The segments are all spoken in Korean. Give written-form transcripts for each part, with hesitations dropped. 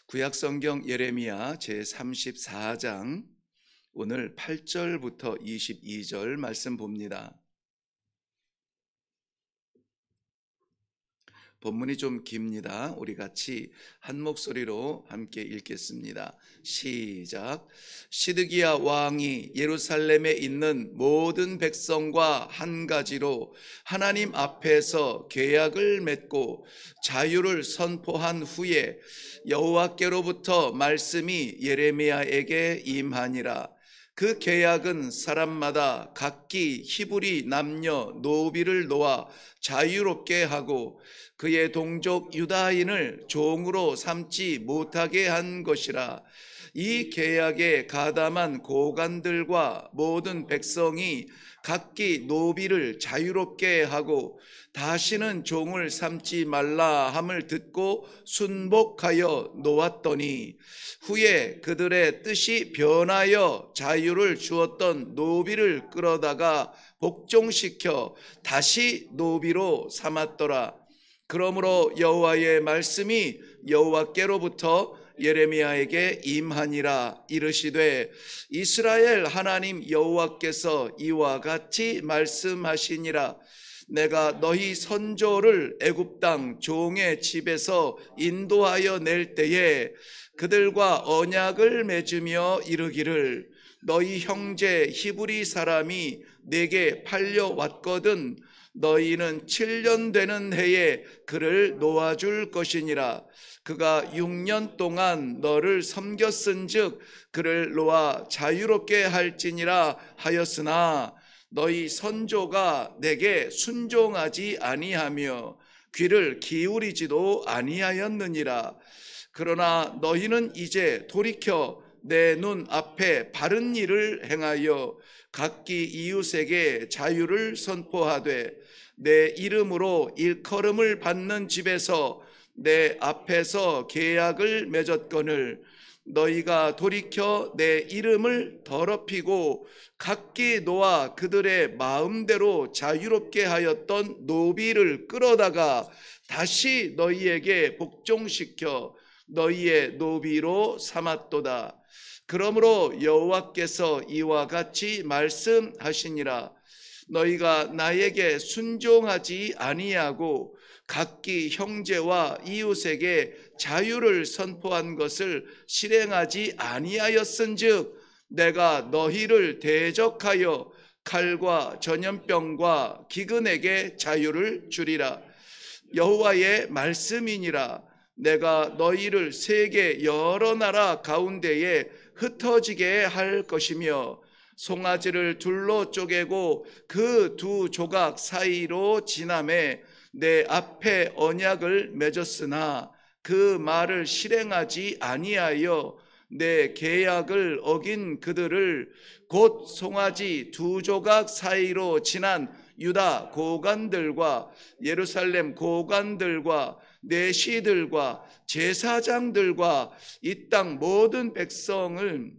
구약성경 예레미야 제34장 오늘 8절부터 22절 말씀 봅니다. 본문이 좀 깁니다. 우리 같이 한 목소리로 함께 읽겠습니다. 시작. 시드기야 왕이 예루살렘에 있는 모든 백성과 한 가지로 하나님 앞에서 계약을 맺고 자유를 선포한 후에 여호와께로부터 말씀이 예레미야에게 임하니라. 그 계약은 사람마다 각기 히브리 남녀 노비를 놓아 자유롭게 하고 그의 동족 유다인을 종으로 삼지 못하게 한 것이라. 이 계약에 가담한 고관들과 모든 백성이 각기 노비를 자유롭게 하고 다시는 종을 삼지 말라 함을 듣고 순복하여 놓았더니 후에 그들의 뜻이 변하여 자유를 주었던 노비를 끌어다가 복종시켜 다시 노비로 삼았더라. 그러므로 여호와의 말씀이 여호와께로부터 예레미야에게 임하니라. 이르시되 이스라엘 하나님 여호와께서 이와 같이 말씀하시니라. 내가 너희 선조를 애굽 땅 종의 집에서 인도하여 낼 때에 그들과 언약을 맺으며 이르기를 너희 형제 히브리 사람이 내게 팔려왔거든 너희는 7년 되는 해에 그를 놓아줄 것이니라. 그가 6년 동안 너를 섬겼은즉 그를 놓아 자유롭게 할지니라 하였으나 너희 선조가 내게 순종하지 아니하며 귀를 기울이지도 아니하였느니라. 그러나 너희는 이제 돌이켜 내 눈 앞에 바른 일을 행하여 각기 이웃에게 자유를 선포하되 내 이름으로 일컬음을 받는 집에서 내 앞에서 계약을 맺었거늘 너희가 돌이켜 내 이름을 더럽히고 각기 놓아 그들의 마음대로 자유롭게 하였던 노비를 끌어다가 다시 너희에게 복종시켜 너희의 노비로 삼았도다. 그러므로 여호와께서 이와 같이 말씀하시니라. 너희가 나에게 순종하지 아니하고 각기 형제와 이웃에게 자유를 선포한 것을 실행하지 아니하였은즉 내가 너희를 대적하여 칼과 전염병과 기근에게 자유를 주리라. 여호와의 말씀이니라. 내가 너희를 세계 여러 나라 가운데에 흩어지게 할 것이며 송아지를 둘로 쪼개고 그 두 조각 사이로 지나매 내 앞에 언약을 맺었으나 그 말을 실행하지 아니하여 내 계약을 어긴 그들을 곧 송아지 두 조각 사이로 지난 유다 고관들과 예루살렘 고관들과 내시들과 제사장들과 이 땅 모든 백성을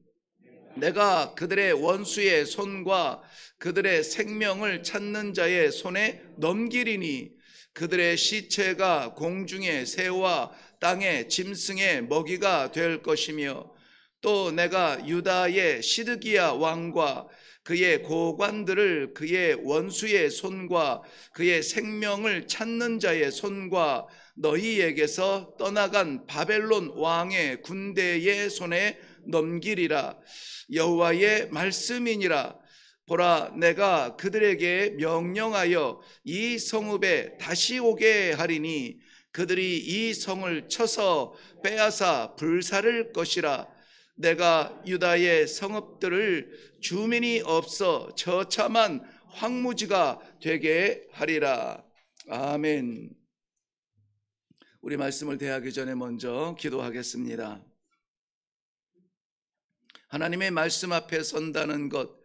내가 그들의 원수의 손과 그들의 생명을 찾는 자의 손에 넘기리니 그들의 시체가 공중의 새와 땅의 짐승의 먹이가 될 것이며 또 내가 유다의 시드기야 왕과 그의 고관들을 그의 원수의 손과 그의 생명을 찾는 자의 손과 너희에게서 떠나간 바벨론 왕의 군대의 손에 넘기리라. 여호와의 말씀이니라. 보라, 내가 그들에게 명령하여 이 성읍에 다시 오게 하리니 그들이 이 성을 쳐서 빼앗아 불사를 것이라. 내가 유다의 성읍들을 주민이 없어 처참한 황무지가 되게 하리라. 아멘. 우리 말씀을 대하기 전에 먼저 기도하겠습니다. 하나님의 말씀 앞에 선다는 것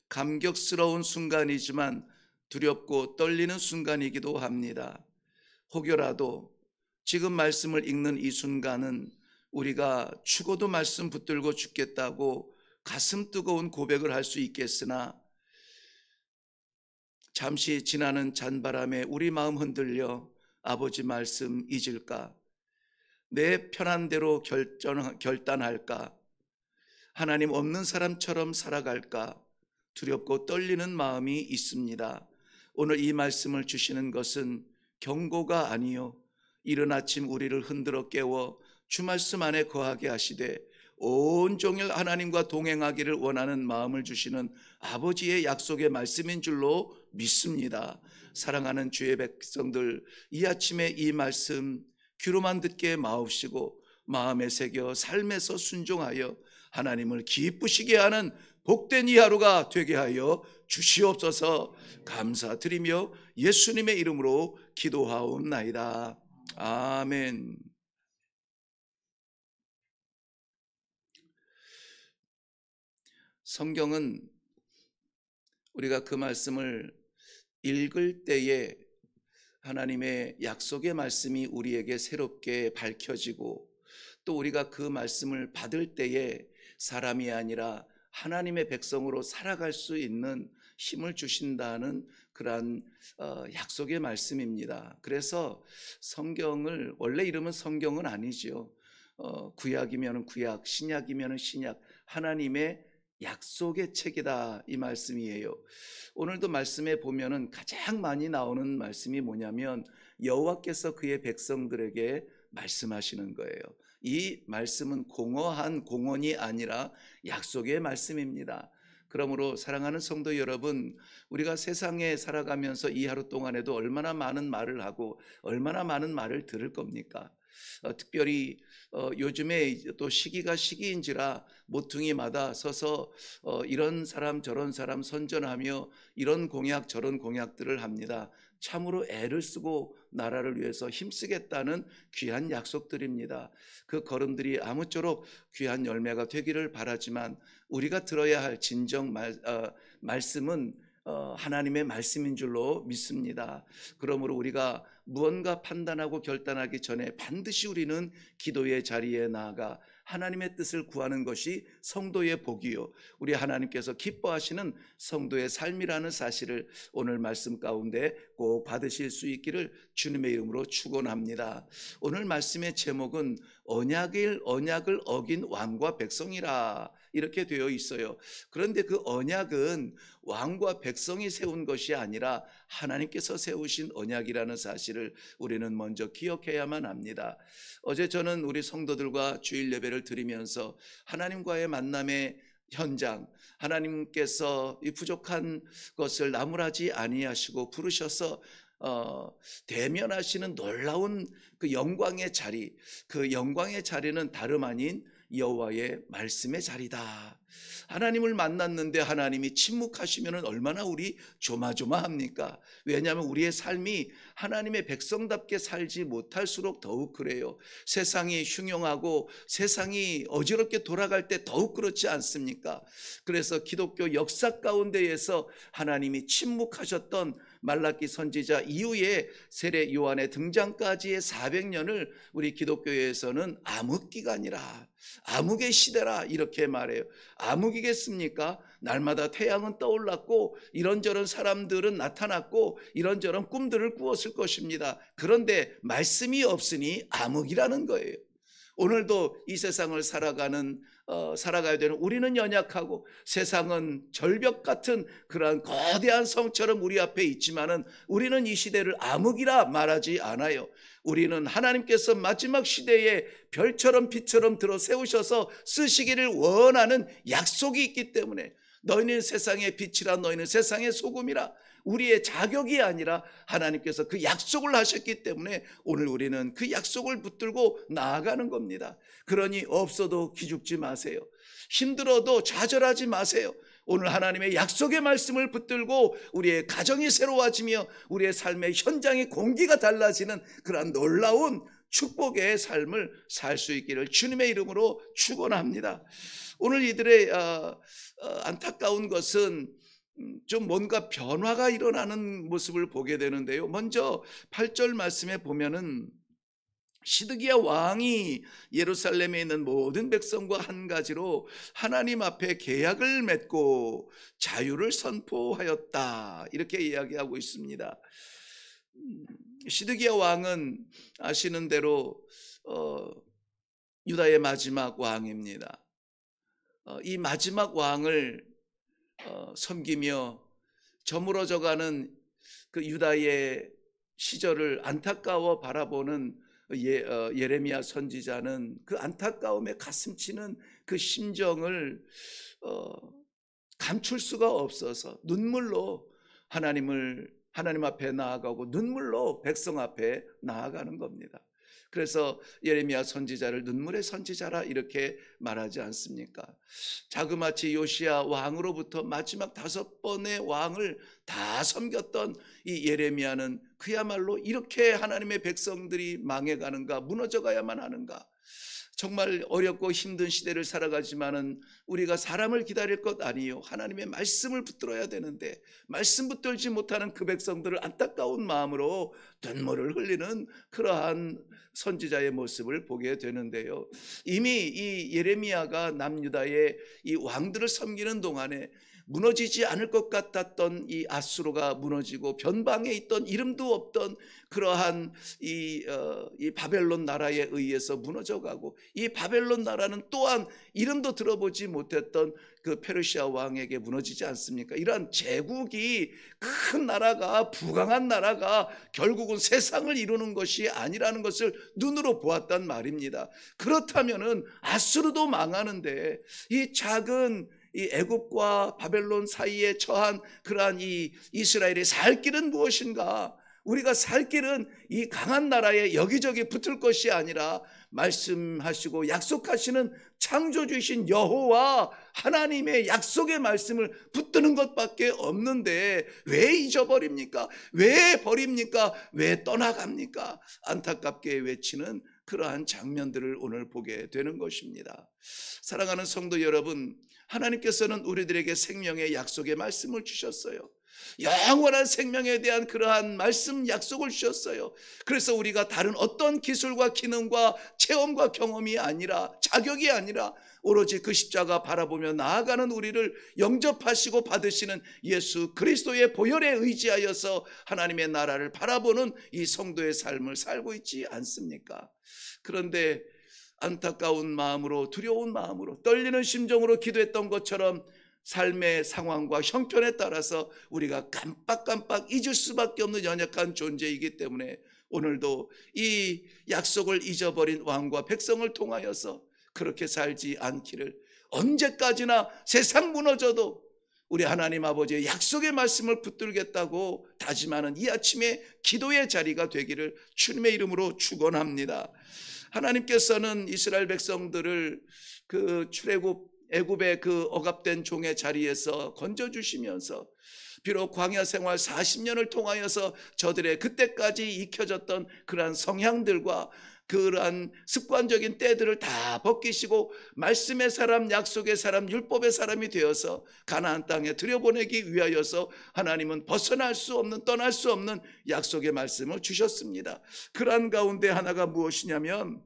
감격스러운 순간이지만 두렵고 떨리는 순간이기도 합니다. 혹여라도 지금 말씀을 읽는 이 순간은 우리가 죽어도 말씀 붙들고 죽겠다고 가슴 뜨거운 고백을 할 수 있겠으나 잠시 지나는 잔바람에 우리 마음 흔들려 아버지 말씀 잊을까? 내 편한 대로 결단할까? 하나님 없는 사람처럼 살아갈까? 두렵고 떨리는 마음이 있습니다. 오늘 이 말씀을 주시는 것은 경고가 아니요, 이른 아침 우리를 흔들어 깨워 주 말씀 안에 거하게 하시되 온종일 하나님과 동행하기를 원하는 마음을 주시는 아버지의 약속의 말씀인 줄로 믿습니다. 사랑하는 주의 백성들, 이 아침에 이 말씀 귀로만 듣게 마옵시고 마음에 새겨 삶에서 순종하여 하나님을 기쁘시게 하는 복된 이 하루가 되게 하여 주시옵소서. 감사드리며 예수님의 이름으로 기도하옵나이다. 아멘. 성경은 우리가 그 말씀을 읽을 때에 하나님의 약속의 말씀이 우리에게 새롭게 밝혀지고, 또 우리가 그 말씀을 받을 때에 사람이 아니라 하나님의 백성으로 살아갈 수 있는 힘을 주신다는 그러한 약속의 말씀입니다. 그래서 성경을, 원래 이름은 성경은 아니죠. 구약이면 구약, 신약이면 신약, 하나님의 약속의 책이다, 이 말씀이에요. 오늘도 말씀에 보면은 가장 많이 나오는 말씀이 뭐냐면 여호와께서 그의 백성들에게 말씀하시는 거예요. 이 말씀은 공허한 공언이 아니라 약속의 말씀입니다. 그러므로 사랑하는 성도 여러분, 우리가 세상에 살아가면서 이 하루 동안에도 얼마나 많은 말을 하고 얼마나 많은 말을 들을 겁니까? 특별히 요즘에 또 시기가 시기인지라 모퉁이마다 서서 이런 사람 저런 사람 선전하며 이런 공약 저런 공약들을 합니다. 참으로 애를 쓰고 나라를 위해서 힘쓰겠다는 귀한 약속들입니다. 그 걸음들이 아무쪼록 귀한 열매가 되기를 바라지만 우리가 들어야 할 진정 말씀은 하나님의 말씀인 줄로 믿습니다. 그러므로 우리가 무언가 판단하고 결단하기 전에 반드시 우리는 기도의 자리에 나아가 하나님의 뜻을 구하는 것이 성도의 복이요, 우리 하나님께서 기뻐하시는 성도의 삶이라는 사실을 오늘 말씀 가운데 꼭 받으실 수 있기를 주님의 이름으로 축원합니다. 오늘 말씀의 제목은 언약을 어긴 왕과 백성이라 이렇게 되어 있어요. 그런데 그 언약은 왕과 백성이 세운 것이 아니라 하나님께서 세우신 언약이라는 사실을 우리는 먼저 기억해야만 합니다. 어제 저는 우리 성도들과 주일 예배를 드리면서 하나님과의 만남의 현장, 하나님께서 이 부족한 것을 나무라지 아니하시고 부르셔서 대면하시는 놀라운 그 영광의 자리, 그 영광의 자리는 다름 아닌 여호와의 말씀의 자리다. 하나님을 만났는데 하나님이 침묵하시면 얼마나 우리 조마조마합니까? 왜냐하면 우리의 삶이 하나님의 백성답게 살지 못할수록 더욱 그래요. 세상이 흉흉하고 세상이 어지럽게 돌아갈 때 더욱 그렇지 않습니까? 그래서 기독교 역사 가운데에서 하나님이 침묵하셨던 말라기 선지자 이후에 세례 요한의 등장까지의 400년을 우리 기독교에서는 암흑기간이라, 암흑의 시대라 이렇게 말해요. 암흑이겠습니까? 날마다 태양은 떠올랐고 이런저런 사람들은 나타났고 이런저런 꿈들을 꾸었을 것입니다. 그런데 말씀이 없으니 암흑이라는 거예요. 오늘도 이 세상을 살아가야 되는 우리는 연약하고 세상은 절벽 같은 그러한 거대한 성처럼 우리 앞에 있지만은 우리는 이 시대를 암흑이라 말하지 않아요. 우리는 하나님께서 마지막 시대에 별처럼 빛처럼 들어 세우셔서 쓰시기를 원하는 약속이 있기 때문에, 너희는 세상의 빛이라, 너희는 세상의 소금이라, 우리의 자격이 아니라 하나님께서 그 약속을 하셨기 때문에 오늘 우리는 그 약속을 붙들고 나아가는 겁니다. 그러니 없어도 기죽지 마세요. 힘들어도 좌절하지 마세요. 오늘 하나님의 약속의 말씀을 붙들고 우리의 가정이 새로워지며 우리의 삶의 현장의 공기가 달라지는 그러한 놀라운 축복의 삶을 살 수 있기를 주님의 이름으로 축원합니다. 오늘 이들의 안타까운 것은 좀 뭔가 변화가 일어나는 모습을 보게 되는데요. 먼저 8절 말씀에 보면은 시드기야 왕이 예루살렘에 있는 모든 백성과 한 가지로 하나님 앞에 계약을 맺고 자유를 선포하였다, 이렇게 이야기하고 있습니다. 시드기야 왕은 아시는 대로 유다의 마지막 왕입니다. 이 마지막 왕을 섬기며 저물어져가는 그 유다의 시절을 안타까워 바라보는 예레미야 선지자는 그 안타까움에 가슴치는 그 심정을 감출 수가 없어서 눈물로 하나님 앞에 나아가고 눈물로 백성 앞에 나아가는 겁니다. 그래서 예레미야 선지자를 눈물의 선지자라 이렇게 말하지 않습니까? 자그마치 요시야 왕으로부터 마지막 5번의 왕을 다 섬겼던 이 예레미야는 그야말로 이렇게 하나님의 백성들이 망해가는가, 무너져가야만 하는가, 정말 어렵고 힘든 시대를 살아가지만은 우리가 사람을 기다릴 것 아니요 하나님의 말씀을 붙들어야 되는데 말씀 붙들지 못하는 그 백성들을 안타까운 마음으로 눈물을 흘리는 그러한 선지자의 모습을 보게 되는데요. 이미 이 예레미야가 남유다의 이 왕들을 섬기는 동안에 무너지지 않을 것 같았던 이 아수르가 무너지고 변방에 있던 이름도 없던 그러한 이 바벨론 나라에 의해서 무너져가고, 이 바벨론 나라는 또한 이름도 들어보지 못했던 그 페르시아 왕에게 무너지지 않습니까? 이러한 제국이, 큰 나라가, 부강한 나라가 결국은 세상을 이루는 것이 아니라는 것을 눈으로 보았단 말입니다. 그렇다면은 아수르도 망하는데 이 작은 이 애굽과 바벨론 사이에 처한 그러한 이 이스라엘의 살 길은 무엇인가? 우리가 살 길은 이 강한 나라에 여기저기 붙을 것이 아니라 말씀하시고 약속하시는 창조주이신 여호와 하나님의 약속의 말씀을 붙드는 것밖에 없는데 왜 잊어버립니까? 왜 버립니까? 왜 떠나갑니까? 안타깝게 외치는 그러한 장면들을 오늘 보게 되는 것입니다. 사랑하는 성도 여러분, 하나님께서는 우리들에게 생명의 약속의 말씀을 주셨어요. 영원한 생명에 대한 그러한 말씀 약속을 주셨어요. 그래서 우리가 다른 어떤 기술과 기능과 체험과 경험이 아니라, 자격이 아니라 오로지 그 십자가 바라보며 나아가는 우리를 영접하시고 받으시는 예수 그리스도의 보혈에 의지하여서 하나님의 나라를 바라보는 이 성도의 삶을 살고 있지 않습니까? 그런데 안타까운 마음으로, 두려운 마음으로, 떨리는 심정으로 기도했던 것처럼 삶의 상황과 형편에 따라서 우리가 깜빡깜빡 잊을 수밖에 없는 연약한 존재이기 때문에 오늘도 이 약속을 잊어버린 왕과 백성을 통하여서 그렇게 살지 않기를, 언제까지나 세상 무너져도 우리 하나님 아버지의 약속의 말씀을 붙들겠다고 다짐하는 이 아침에 기도의 자리가 되기를 주님의 이름으로 축원합니다. 하나님께서는 이스라엘 백성들을 그 출애굽 애굽의 그 억압된 종의 자리에서 건져주시면서 비록 광야 생활 40년을 통하여서 저들의 그때까지 익혀졌던 그러한 성향들과 그러한 습관적인 때들을 다 벗기시고 말씀의 사람, 약속의 사람, 율법의 사람이 되어서 가나안 땅에 들여보내기 위하여서 하나님은 벗어날 수 없는, 떠날 수 없는 약속의 말씀을 주셨습니다. 그러한 가운데 하나가 무엇이냐면,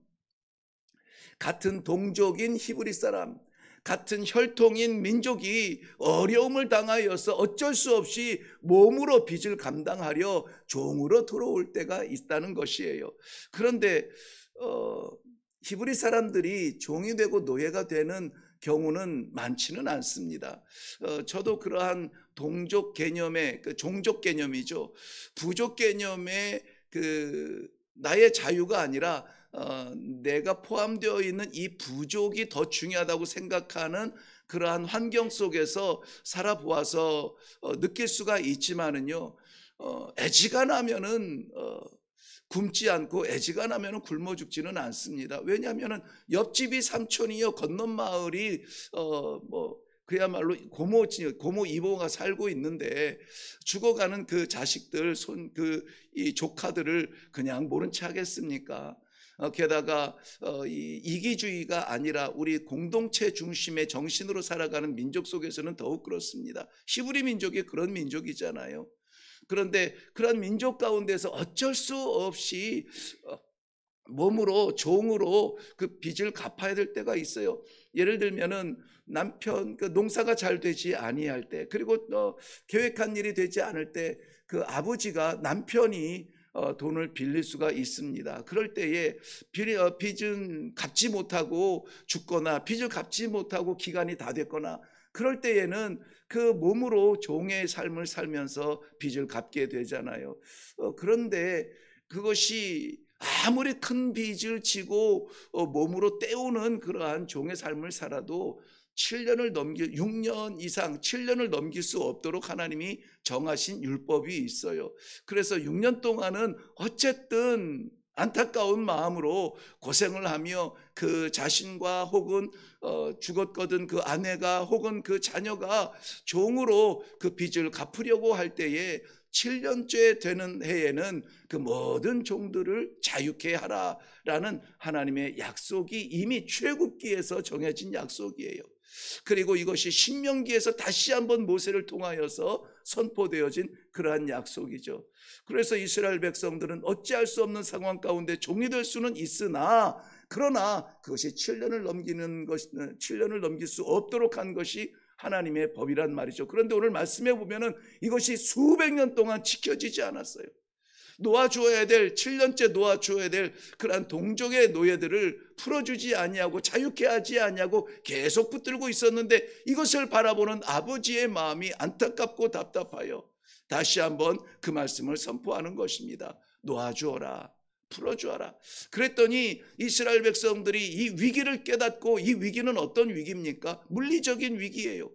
같은 동족인 히브리 사람, 같은 혈통인 민족이 어려움을 당하여서 어쩔 수 없이 몸으로 빚을 감당하려 종으로 돌아올 때가 있다는 것이에요. 그런데 히브리 사람들이 종이 되고 노예가 되는 경우는 많지는 않습니다. 저도 그러한 동족 개념의, 그 종족 개념이죠, 부족 개념의 그 나의 자유가 아니라 내가 포함되어 있는 이 부족이 더 중요하다고 생각하는 그러한 환경 속에서 살아보아서 느낄 수가 있지만은요, 애지간하면은 굶지 않고 애지간하면은 굶어 죽지는 않습니다. 왜냐하면은 옆집이 삼촌이요, 건넌 마을이 그야말로 고모 이모가 살고 있는데 죽어가는 그 자식들, 이 조카들을 그냥 모른 체 하겠습니까? 게다가 이기주의가 아니라 우리 공동체 중심의 정신으로 살아가는 민족 속에서는 더욱 그렇습니다. 히브리 민족이 그런 민족이잖아요. 그런데 그런 민족 가운데서 어쩔 수 없이 몸으로, 종으로 그 빚을 갚아야 될 때가 있어요. 예를 들면은 남편 농사가 잘 되지 아니할 때, 그리고 계획한 일이 되지 않을 때 그 아버지가 남편이 돈을 빌릴 수가 있습니다. 그럴 때에 빚은 갚지 못하고 죽거나 빚을 갚지 못하고 기간이 다 됐거나 그럴 때에는 그 몸으로 종의 삶을 살면서 빚을 갚게 되잖아요. 그런데 그것이 아무리 큰 빚을 지고 몸으로 때우는 그러한 종의 삶을 살아도 6년 이상 7년을 넘길 수 없도록 하나님이 정하신 율법이 있어요. 그래서 6년 동안은 어쨌든 안타까운 마음으로 고생을 하며 그 자신과 혹은 죽었거든 그 아내가 혹은 그 자녀가 종으로 그 빚을 갚으려고 할 때에 7년째 되는 해에는 그 모든 종들을 자유케 하라라는 하나님의 약속이 이미 출애굽기에서 정해진 약속이에요. 그리고 이것이 신명기에서 다시 한번 모세를 통하여서 선포되어진 그러한 약속이죠. 그래서 이스라엘 백성들은 어찌할 수 없는 상황 가운데 종이 될 수는 있으나 그러나 그것이 7년을 넘길 수 없도록 한 것이 하나님의 법이란 말이죠. 그런데 오늘 말씀해 보면은 이것이 수백 년 동안 지켜지지 않았어요. 놓아주어야 될 7년째 놓아주어야 될 그러한 동족의 노예들을 풀어주지 아니하고 자유케 하지 아니하고 계속 붙들고 있었는데 이것을 바라보는 아버지의 마음이 안타깝고 답답하여 다시 한번 그 말씀을 선포하는 것입니다. 놓아주어라, 풀어주어라. 그랬더니 이스라엘 백성들이 이 위기를 깨닫고, 이 위기는 어떤 위기입니까? 물리적인 위기예요.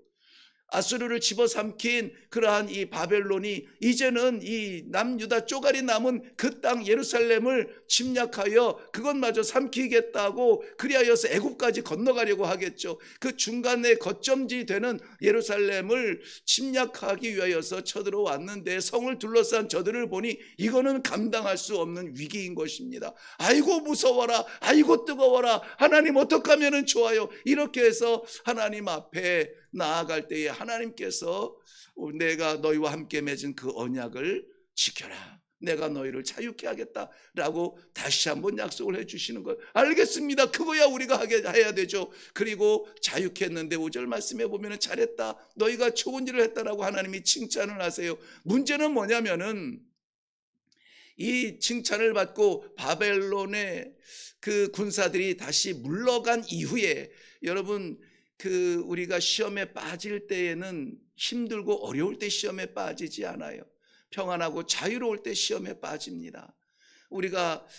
아수르를 집어삼킨 그러한 이 바벨론이 이제는 이 남유다 쪼가리 남은 그 땅 예루살렘을 침략하여 그것마저 삼키겠다고 그리하여서 애굽까지 건너가려고 하겠죠. 그 중간에 거점지 되는 예루살렘을 침략하기 위하여서 쳐들어왔는데 성을 둘러싼 저들을 보니 이거는 감당할 수 없는 위기인 것입니다. 아이고 무서워라, 아이고 뜨거워라, 하나님 어떻게 하면 좋아요. 이렇게 해서 하나님 앞에 나아갈 때에 하나님께서 내가 너희와 함께 맺은 그 언약을 지켜라, 내가 너희를 자유케 하겠다라고 다시 한번 약속을 해주시는 것. 알겠습니다, 그거야 우리가 해야 되죠. 그리고 자유케 했는데 5절 말씀해 보면 잘했다, 너희가 좋은 일을 했다라고 하나님이 칭찬을 하세요. 문제는 뭐냐면은 이 칭찬을 받고 바벨론의 그 군사들이 다시 물러간 이후에, 여러분 우리가 시험에 빠질 때에는 힘들고 어려울 때 시험에 빠지지 않아요. 평안하고 자유로울 때 시험에 빠집니다.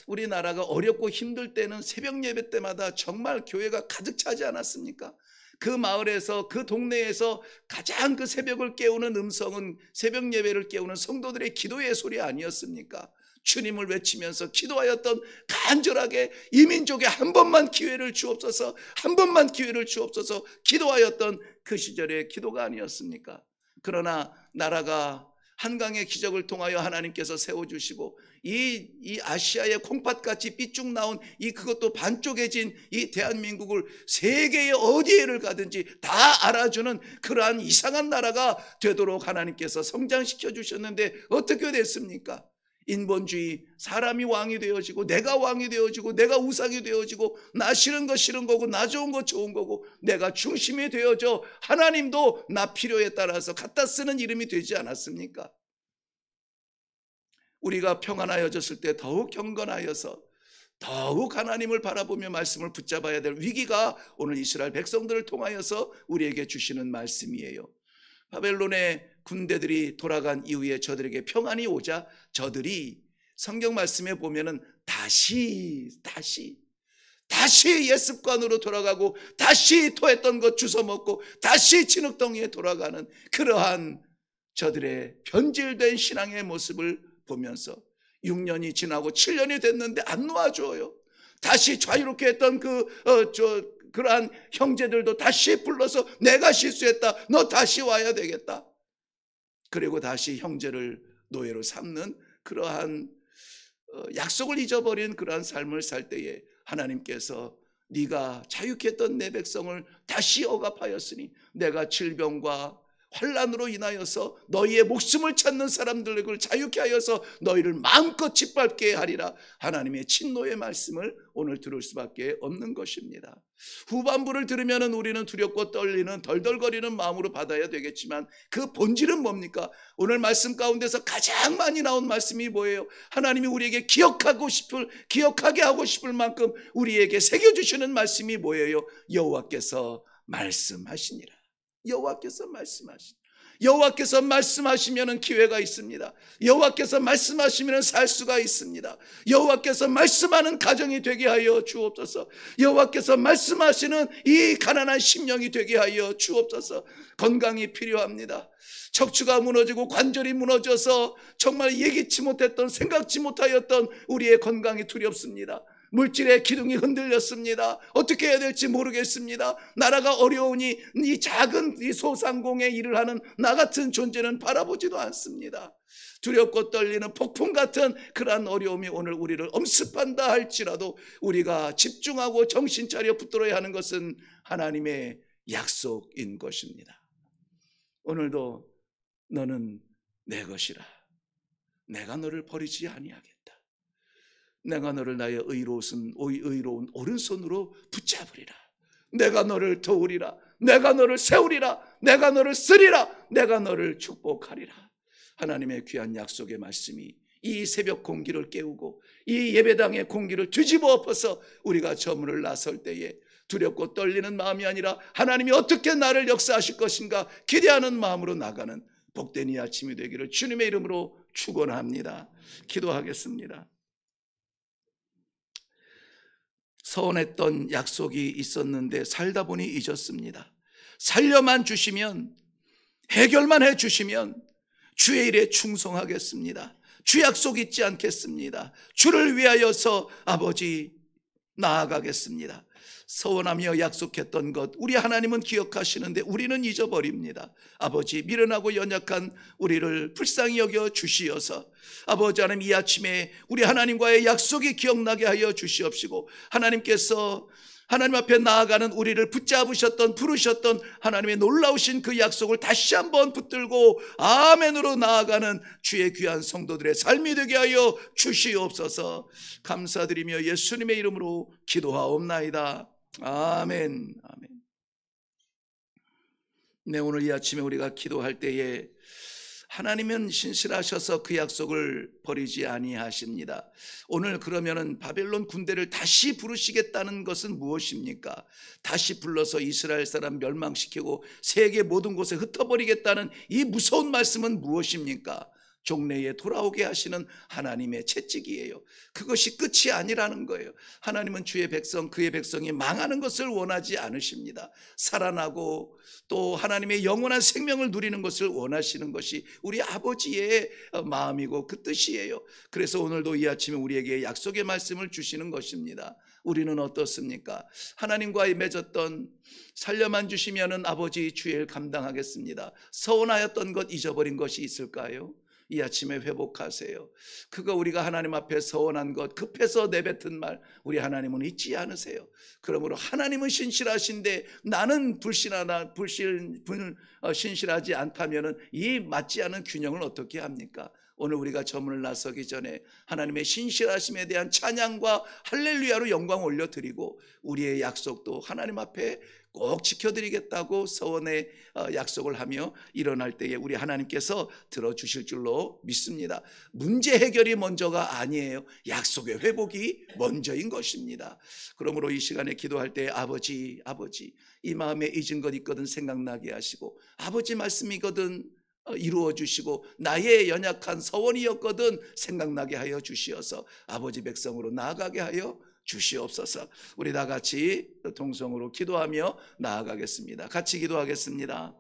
우리나라가 어렵고 힘들 때는 새벽 예배 때마다 정말 교회가 가득 차지 않았습니까? 그 마을에서, 그 동네에서 가장 그 새벽을 깨우는 음성은 새벽 예배를 깨우는 성도들의 기도의 소리 아니었습니까? 주님을 외치면서 기도하였던, 간절하게 이 민족에 한 번만 기회를 주옵소서, 한 번만 기회를 주옵소서 기도하였던 그 시절의 기도가 아니었습니까? 그러나 나라가 한강의 기적을 통하여 하나님께서 세워주시고 이 아시아의 콩팥같이 삐쭉 나온 그것도 반쪽해진 이 대한민국을 세계의 어디에를 가든지 다 알아주는 그러한 이상한 나라가 되도록 하나님께서 성장시켜 주셨는데 어떻게 됐습니까? 인본주의, 사람이 왕이 되어지고 내가 왕이 되어지고 내가 우상이 되어지고 나 싫은 거 싫은 거고 나 좋은 거 좋은 거고 내가 중심이 되어져 하나님도 나 필요에 따라서 갖다 쓰는 이름이 되지 않았습니까? 우리가 평안하여졌을 때 더욱 경건하여서 더욱 하나님을 바라보며 말씀을 붙잡아야 될 위기가 오늘 이스라엘 백성들을 통하여서 우리에게 주시는 말씀이에요. 바벨론의 군대들이 돌아간 이후에 저들에게 평안이 오자 저들이 성경 말씀에 보면은 다시 옛 습관으로 돌아가고 다시 토했던 것 주워 먹고 다시 진흙덩이에 돌아가는 그러한 저들의 변질된 신앙의 모습을 보면서 6년이 지나고 7년이 됐는데 안 놓아줘요. 다시 자유롭게 했던 그러한 형제들도 다시 불러서 내가 실수했다, 너 다시 와야 되겠다. 그리고 다시 형제를 노예로 삼는 그러한 약속을 잊어버린 그러한 삶을 살 때에 하나님께서 네가 자유케 했던 내 백성을 다시 억압하였으니 내가 질병과 환난으로 인하여서 너희의 목숨을 찾는 사람들을 자유케 하여서 너희를 마음껏 짓밟게 하리라. 하나님의 진노의 말씀을 오늘 들을 수밖에 없는 것입니다. 후반부를 들으면 우리는 두렵고 떨리는 덜덜거리는 마음으로 받아야 되겠지만 그 본질은 뭡니까? 오늘 말씀 가운데서 가장 많이 나온 말씀이 뭐예요? 하나님이 우리에게 기억하게 하고 싶을 만큼 우리에게 새겨주시는 말씀이 뭐예요? 여호와께서 말씀하시니라. 여호와께서 말씀하시니라. 여호와께서 말씀하시면 기회가 있습니다. 여호와께서 말씀하시면 살 수가 있습니다. 여호와께서 말씀하는 가정이 되게 하여 주옵소서. 여호와께서 말씀하시는 이 가난한 심령이 되게 하여 주옵소서. 건강이 필요합니다. 척추가 무너지고 관절이 무너져서 정말 예기치 못했던, 생각지 못하였던 우리의 건강이 두렵습니다. 물질의 기둥이 흔들렸습니다. 어떻게 해야 될지 모르겠습니다. 나라가 어려우니 이 작은 이 소상공의 일을 하는 나 같은 존재는 바라보지도 않습니다. 두렵고 떨리는 폭풍 같은 그러한 어려움이 오늘 우리를 엄습한다 할지라도 우리가 집중하고 정신 차려 붙들어야 하는 것은 하나님의 약속인 것입니다. 오늘도 너는 내 것이라. 내가 너를 버리지 아니하겠다. 내가 너를 나의 의로운 오른손으로 붙잡으리라. 내가 너를 도우리라. 내가 너를 세우리라. 내가 너를 쓰리라. 내가 너를 축복하리라. 하나님의 귀한 약속의 말씀이 이 새벽 공기를 깨우고 이 예배당의 공기를 뒤집어 엎어서 우리가 저 문을 나설 때에 두렵고 떨리는 마음이 아니라 하나님이 어떻게 나를 역사하실 것인가 기대하는 마음으로 나가는 복된 이 아침이 되기를 주님의 이름으로 축원합니다. 기도하겠습니다. 서원했던 약속이 있었는데 살다 보니 잊었습니다. 살려만 주시면, 해결만 해주시면 주의 일에 충성하겠습니다. 주 약속 잊지 않겠습니다. 주를 위하여서 아버지 나아가겠습니다. 서원하며 약속했던 것 우리 하나님은 기억하시는데 우리는 잊어버립니다. 아버지, 미련하고 연약한 우리를 불쌍히 여겨 주시어서 아버지 하나님, 이 아침에 우리 하나님과의 약속이 기억나게 하여 주시옵시고 하나님께서 하나님 앞에 나아가는 우리를 붙잡으셨던, 부르셨던 하나님의 놀라우신 그 약속을 다시 한번 붙들고 아멘으로 나아가는 주의 귀한 성도들의 삶이 되게 하여 주시옵소서. 감사드리며 예수님의 이름으로 기도하옵나이다. 아멘. 아멘. 네, 오늘 이 아침에 우리가 기도할 때에 하나님은 신실하셔서 그 약속을 버리지 아니하십니다. 오늘 그러면은 바벨론 군대를 다시 부르시겠다는 것은 무엇입니까? 다시 불러서 이스라엘 사람 멸망시키고 세계 모든 곳에 흩어버리겠다는 이 무서운 말씀은 무엇입니까? 종래에 돌아오게 하시는 하나님의 채찍이에요. 그것이 끝이 아니라는 거예요. 하나님은 주의 백성, 그의 백성이 망하는 것을 원하지 않으십니다. 살아나고 또 하나님의 영원한 생명을 누리는 것을 원하시는 것이 우리 아버지의 마음이고 그 뜻이에요. 그래서 오늘도 이 아침에 우리에게 약속의 말씀을 주시는 것입니다. 우리는 어떻습니까? 하나님과 맺었던, 살려만 주시면은 아버지 주의 일 감당하겠습니다. 서운하였던 것, 잊어버린 것이 있을까요? 이 아침에 회복하세요. 그거 우리가 하나님 앞에 서원한 것, 급해서 내뱉은 말, 우리 하나님은 잊지 않으세요. 그러므로 하나님은 신실하신데 나는 신실하지 않다면은 이 맞지 않은 균형을 어떻게 합니까? 오늘 우리가 저 문을 나서기 전에 하나님의 신실하심에 대한 찬양과 할렐루야로 영광 올려드리고 우리의 약속도 하나님 앞에 꼭 지켜드리겠다고 서원의 약속을 하며 일어날 때에 우리 하나님께서 들어주실 줄로 믿습니다. 문제 해결이 먼저가 아니에요. 약속의 회복이 먼저인 것입니다. 그러므로 이 시간에 기도할 때 아버지 이 마음에 잊은 것 있거든 생각나게 하시고, 아버지 말씀이거든 이루어 주시고, 나의 연약한 서원이었거든 생각나게 하여 주시어서 아버지 백성으로 나아가게 하여 주시옵소서. 우리 다 같이 동성으로 기도하며 나아가겠습니다. 같이 기도하겠습니다.